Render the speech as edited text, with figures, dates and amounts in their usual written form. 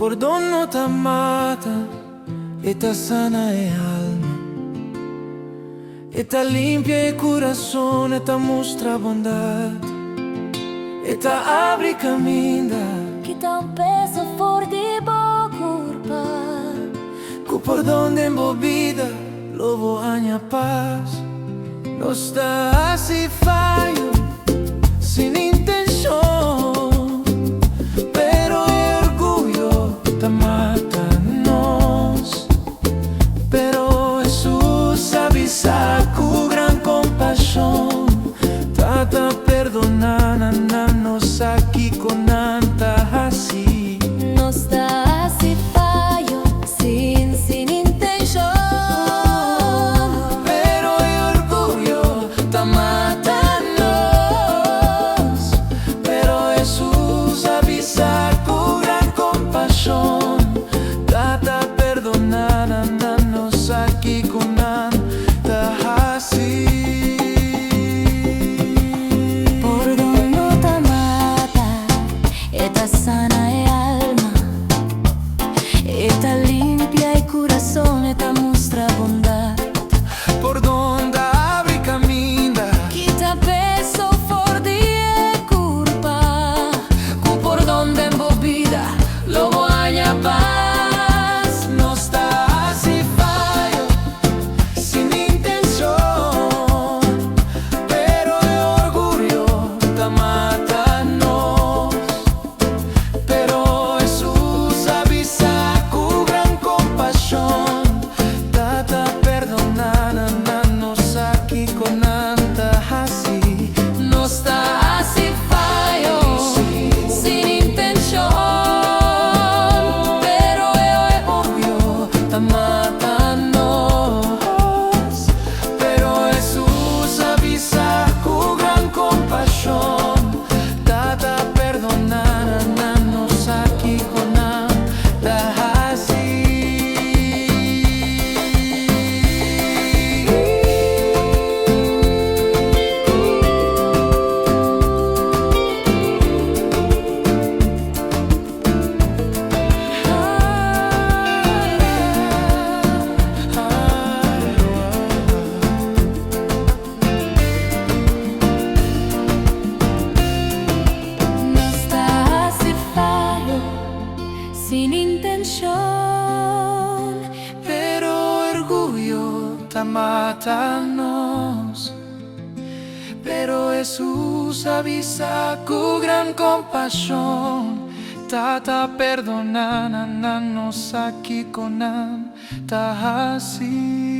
perdono t'amata e ta sana e alma, e ta limpia e coração, e ta mostra bondade, e ta abre caminho que tá um peso forte e boa curva. com perdão de embobida, lobo anha paz. Não está assim falho, sem intenção, pero orgulho te mata nós. Pero Jesus avisa com gran compaixão, tá perdonando-nos aqui com tanta assim. Não está assim falho, sin intenção, Pero orgulho te mata nós. Pero Jesus avisa com gran compaixão, tá perdonando-nos aqui com tanta assim. perdono te mata, e ta sana e alma, e ta limpia e coração, e ta mostra bondade, Por donde abre caminho, que ta peso forte e curva, com por donde embobida, lobo anha paz. Não está assim falho, sem intenção, pero orgulho te mata nós. Pero Jesus avisa com gran compaixão, tá perdonando-nos aqui com tanta assim. Não está assim falho, sin intenção, pero orgulho te mata nós. Pero Jesus avisa com gran compaixão, tá perdonando-nos aqui com tanta assim. não está assim falho, sin intenção, Pero orgulho te mata nós. Pero Jesus avisa com gran compaixão, tá perdonando-nos aqui com tanta assim.